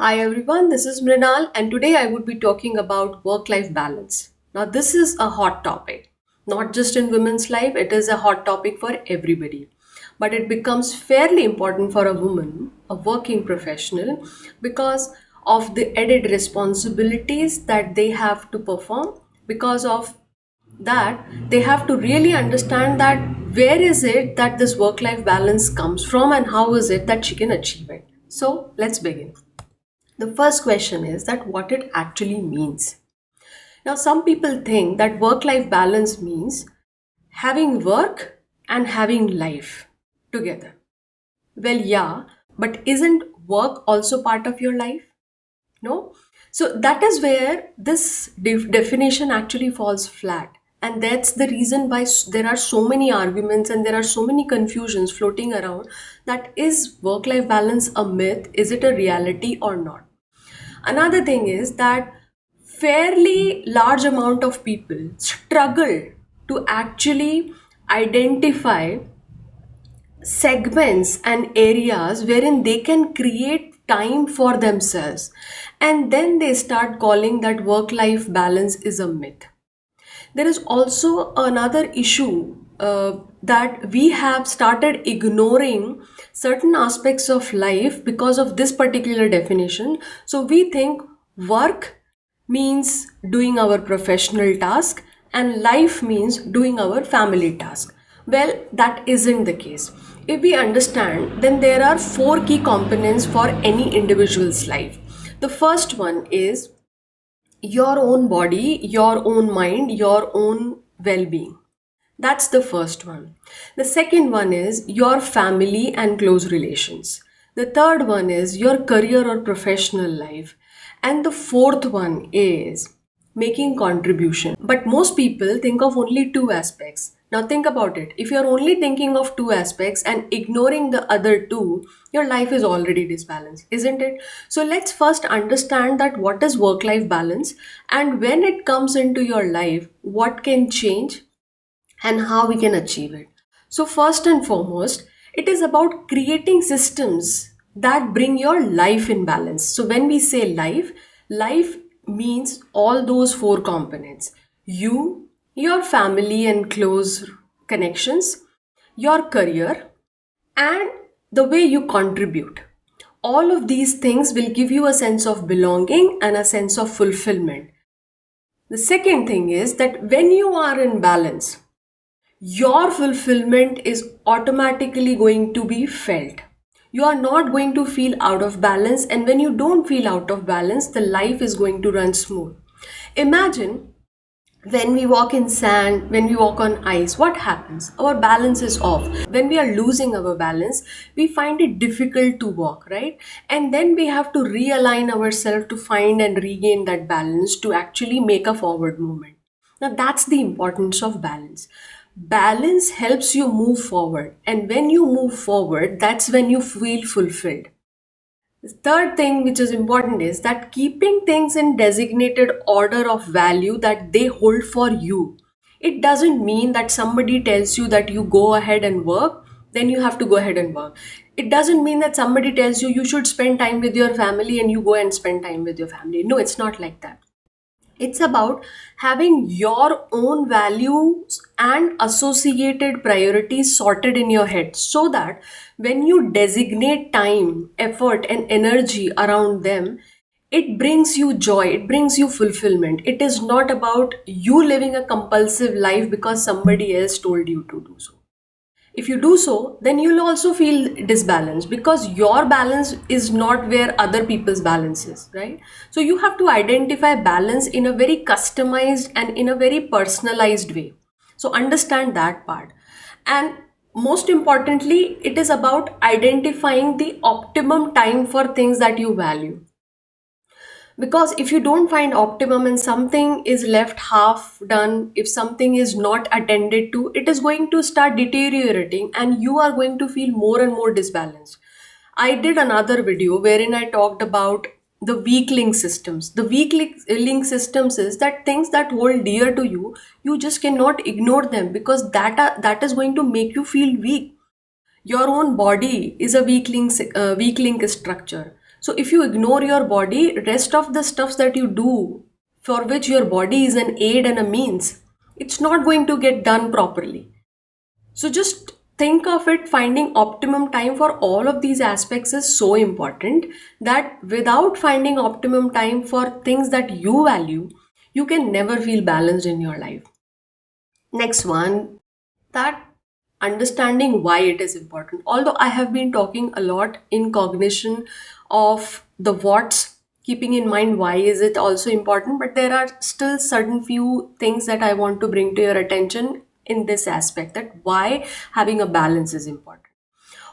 Hi everyone, this is Mrinal, and today I would be talking about work life balance. Now, this is a hot topic, not just in women's life, it is a hot topic for everybody. But it becomes fairly important for a woman, a working professional, because of the added responsibilities that they have to perform, because of that they have to really understand that where is it that this work life balance comes from and how is it that she can achieve it. So, let's begin. The first question is that what it actually means. Now, some people think that work life balance means having work and having life together. Well, yeah, but isn't work also part of your life? No? So, that is where this definition actually falls flat. And that's the reason why there are so many arguments and there are so many confusions floating around that is work life balance a myth? Is it a reality or not? Another thing is that fairly large amount of people struggle to actually identify segments and areas wherein they can create time for themselves, and then they start calling that work life balance is a myth. There is also another issue that we have started ignoring certain aspects of life because of this particular definition. So we think work means doing our professional task and life means doing our family task. Well, that isn't the case. If we understand, then there are four key components for any individual's life. The first one is your own body, your own mind, your own well being. That's the first one. The second one is your family and close relations. The third one is your career or professional life. And the fourth one is making contribution. But most people think of only two aspects. Now think about it. If you're only thinking of two aspects and ignoring the other two, your life is already disbalanced, isn't it? So let's first understand that what is work life balance, and when it comes into your life, what can change and how we can achieve it. So, first and foremost, it is about creating systems that bring your life in balance. So, when we say life, life means all those four components: you, your family and close connections, your career, and the way you contribute. All of these things will give you a sense of belonging and a sense of fulfillment. The second thing is that when you are in balance, your fulfillment is automatically going to be felt. You are not going to feel out of balance, and when you don't feel out of balance, the life is going to run smooth. Imagine when we walk in sand, when we walk on ice, what happens? Our balance is off. When we are losing our balance, we find it difficult to walk, right? And then we have to realign ourselves to find and regain that balance to actually make a forward movement. Now, that's the importance of balance. Balance helps you move forward, and when you move forward, that's when you feel fulfilled. The third thing which is important is that keeping things in designated order of value that they hold for you. It doesn't mean that somebody tells you that you go ahead and work, then you have to go ahead and work. It doesn't mean that somebody tells you you should spend time with your family and you go and spend time with your family. No, it's not like that. It's about having your own values and associated priorities sorted in your head so that when you designate time, effort, and energy around them, it brings you joy, it brings you fulfillment. It is not about you living a compulsive life because somebody else told you to do so. If you do so, then you'll also feel disbalanced because your balance is not where other people's balance is, right? So you have to identify balance in a very customized and in a very personalized way. So understand that part. And most importantly, it is about identifying the optimum time for things that you value, because if you don't find optimum and something is left half done, if something is not attended to, it is going to start deteriorating and you are going to feel more and more disbalanced. I did another video wherein I talked about the weak link systems. The weak link systems is that things that hold dear to you, you just cannot ignore them because that is going to make you feel weak. Your own body is a weak link structure. So if you ignore your body, rest of the stuffs that you do for which your body is an aid and a means, it's not going to get done properly. So just think of it, finding optimum time for all of these aspects is so important that without finding optimum time for things that you value, you can never feel balanced in your life. Next one, that understanding why it is important. Although I have been talking a lot in cognition of the what's, keeping in mind why is it also important, but there are still certain few things that I want to bring to your attention in this aspect, that why having a balance is important.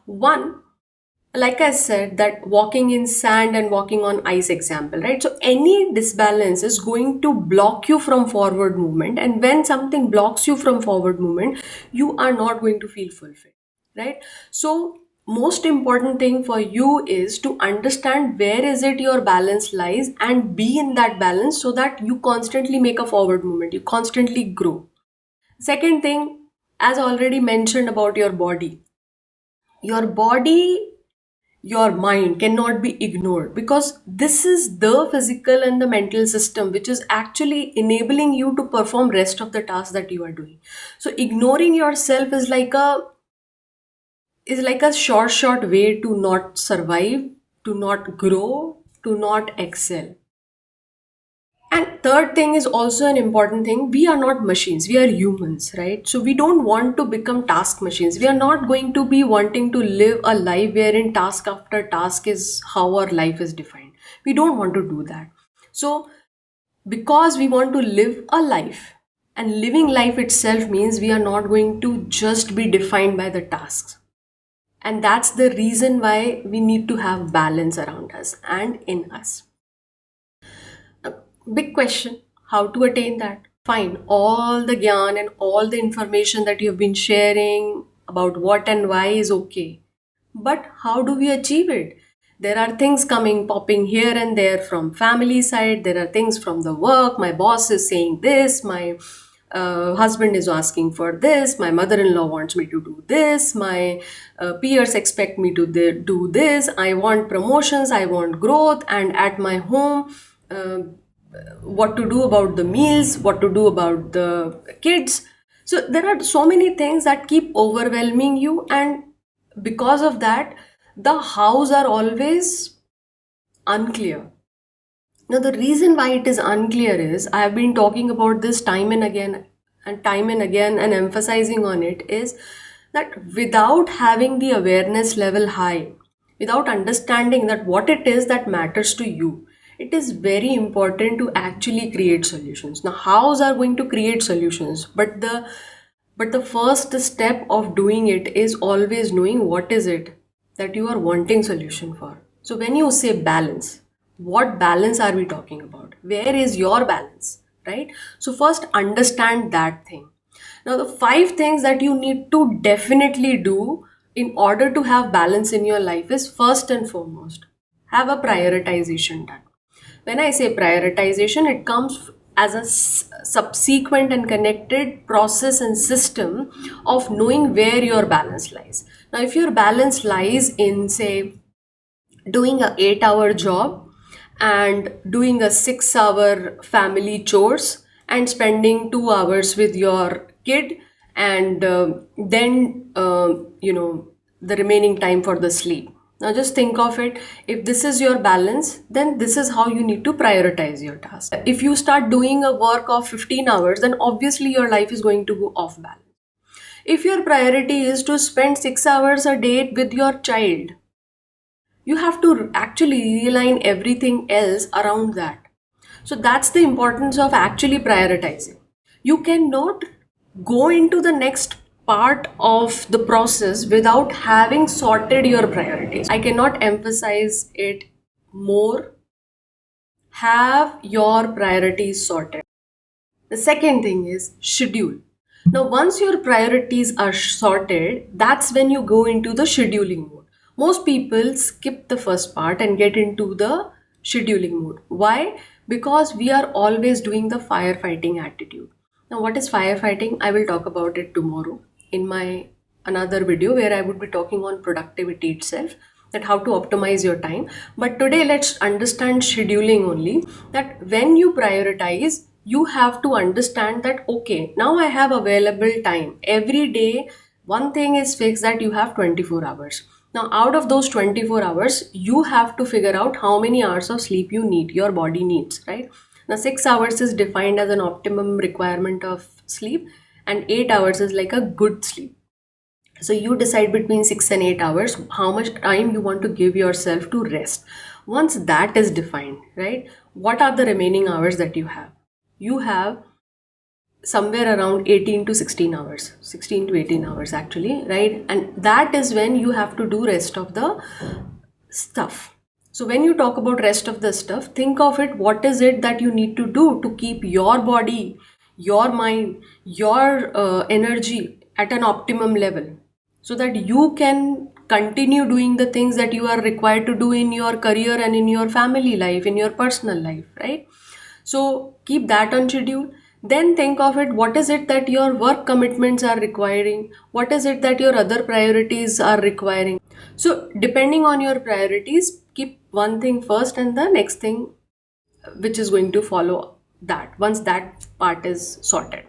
One, like I said, that walking in sand and walking on ice example, right? So any disbalance is going to block you from forward movement, and when something blocks you from forward movement, you are not going to feel fulfilled, right? So most important thing for you is to understand where is it your balance lies and be in that balance, so that you constantly make a forward movement, you constantly grow. Second thing, as already mentioned about your body, your mind cannot be ignored, because this is the physical and the mental system which is actually enabling you to perform rest of the tasks that you are doing. So ignoring yourself is like a short way to not survive, to not grow, to not excel. And third thing is also an important thing. We are not machines, we are humans, right? So we don't want to become task machines. We are not going to be wanting to live a life wherein task after task is how our life is defined. We don't want to do that. So, because we want to live a life, and living life itself means we are not going to just be defined by the tasks. And that's the reason why we need to have balance around us and in us. Big question, how to attain that? Fine, all the gyan and all the information that you've been sharing about what and why is okay. But how do we achieve it? There are things coming, popping here and there from family side. There are things from the work. My boss is saying this. My husband is asking for this. My mother-in-law wants me to do this. My peers expect me to do this. I want promotions. I want growth. And at my home, what to do about the meals, what to do about the kids. So there are so many things that keep overwhelming you, and because of that, the hows are always unclear. Now, the reason why it is unclear is, I have been talking about this time and again and time and again and emphasizing on it, is that without having the awareness level high, without understanding that what it is that matters to you, it is very important to actually create solutions. Now, hows are going to create solutions, but the first step of doing it is always knowing what is it that you are wanting solution for. So when you say balance, what balance are we talking about? Where is your balance, right? So first understand that thing. Now the five things that you need to definitely do in order to have balance in your life is, first and foremost, have a prioritization done. When I say prioritization, it comes as a subsequent and connected process and system of knowing where your balance lies. Now, if your balance lies in, say, doing a 8-hour job and doing a 6-hour family chores and spending 2 hours with your kid, and then the remaining time for the sleep. Now just think of it, if this is your balance, then this is how you need to prioritize your task. If you start doing a work of 15 hours, then obviously your life is going to go off balance. If your priority is to spend 6 hours a day with your child, you have to actually realign everything else around that. So that's the importance of actually prioritizing. You cannot go into the next part of the process without having sorted your priorities. I cannot emphasize it more. Have your priorities sorted. The second thing is schedule. Now, once your priorities are sorted, that's when you go into the scheduling mode. Most people skip the first part and get into the scheduling mode. Why? Because we are always doing the firefighting attitude. Now, what is firefighting? I will talk about it tomorrow in my another video where I would be talking on productivity itself. that how to optimize your time. But today let's understand scheduling only, that when you prioritize, you have to understand that okay, now I have available time every day. One thing is fixed, that you have 24 hours. Now out of those 24 hours, you have to figure out how many hours of sleep you need, your body needs, right? Now 6 hours is defined as an optimum requirement of sleep, and 8 hours is like a good sleep. So you decide between 6 and 8 hours how much time you want to give yourself to rest. Once that is defined, right, what are the remaining hours that you have? You have somewhere around 18 to 16 hours, 16 to 18 hours actually, right? And that is when you have to do rest of the stuff. So when you talk about rest of the stuff, think of it, what is it that you need to do to keep your body, your mind, your energy at an optimum level, so that you can continue doing the things that you are required to do in your career and in your family life, in your personal life, right? So keep that on schedule. Then think of it, what is it that your work commitments are requiring? What is it that your other priorities are requiring? So depending on your priorities, keep one thing first and the next thing which is going to follow that, once that part is sorted.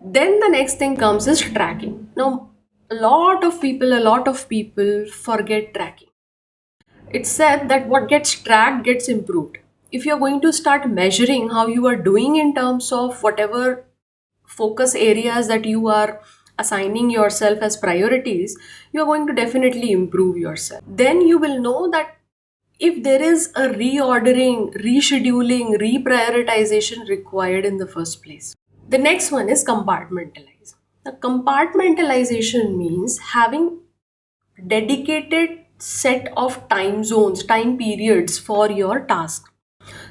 Then the next thing comes is tracking. Now a lot of people forget tracking. It's said that what gets tracked gets improved. If you're going to start measuring how you are doing in terms of whatever focus areas that you are assigning yourself as priorities, you're going to definitely improve yourself. Then you will know that if there is a reordering, rescheduling, reprioritization required in the first place. The next one is compartmentalize. The compartmentalization means having dedicated set of time zones, time periods for your task.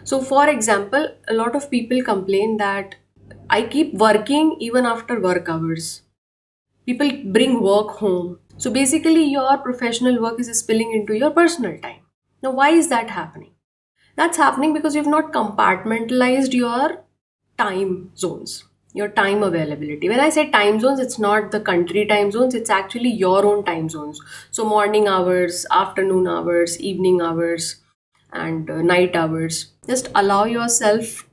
So for example, a lot of people complain that I keep working even after work hours. People bring work home. So basically your professional work is spilling into your personal time. Now why is that happening? That's happening because you've not compartmentalized your time zones, your time availability. When I say time zones, it's not the country time zones, it's actually your own time zones. So morning hours, afternoon hours, evening hours, and night hours. Just allow yourself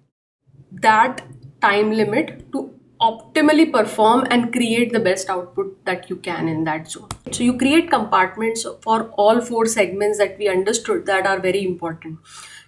that time limit to optimally perform and create the best output that you can in that zone. So you create compartments for all four segments that we understood that are very important.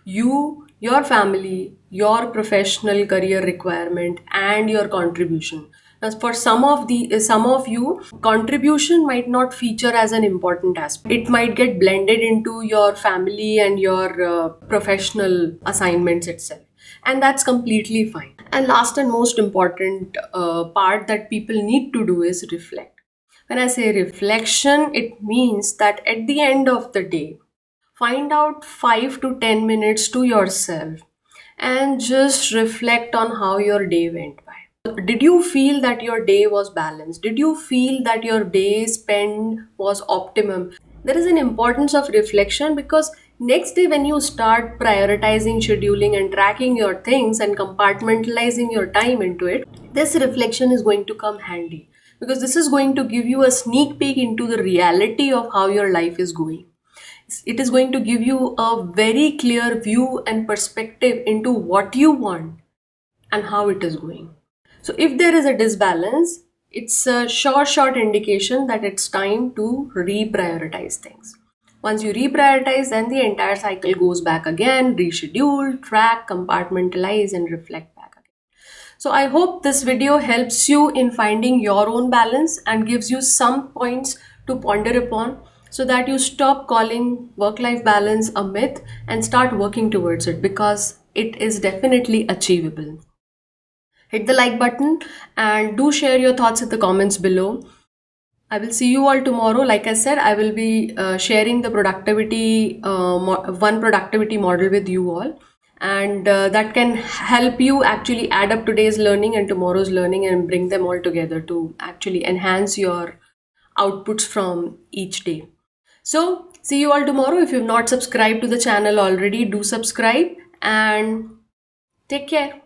You, your family, your professional career requirement, and your contribution. Now, for some of you, contribution might not feature as an important aspect. It might get blended into your family and your professional assignments itself, and that's completely fine. And last and most important part that people need to do is reflect. When I say reflection, it means that at the end of the day, find out 5 to 10 minutes to yourself and just reflect on how your day went by. Did you feel that your day was balanced? Did you feel that your day spent was optimum? There is an importance of reflection, because next day when you start prioritizing, scheduling, and tracking your things and compartmentalizing your time into it, this reflection is going to come handy, because this is going to give you a sneak peek into the reality of how your life is going. It is going to give you a very clear view and perspective into what you want and how it is going. So if there is a disbalance, it's a short indication that it's time to reprioritize things. Once you reprioritize, then the entire cycle goes back again, reschedule, track, compartmentalize, and reflect back again. So I hope this video helps you in finding your own balance and gives you some points to ponder upon, so that you stop calling work-life balance a myth and start working towards it, because it is definitely achievable. Hit the like button and do share your thoughts in the comments below. I will see you all tomorrow. Like I said, I will be sharing the one productivity model with you all, and that can help you actually add up today's learning and tomorrow's learning and bring them all together to actually enhance your outputs from each day. So see you all tomorrow. If you've not subscribed to the channel already, do subscribe and take care.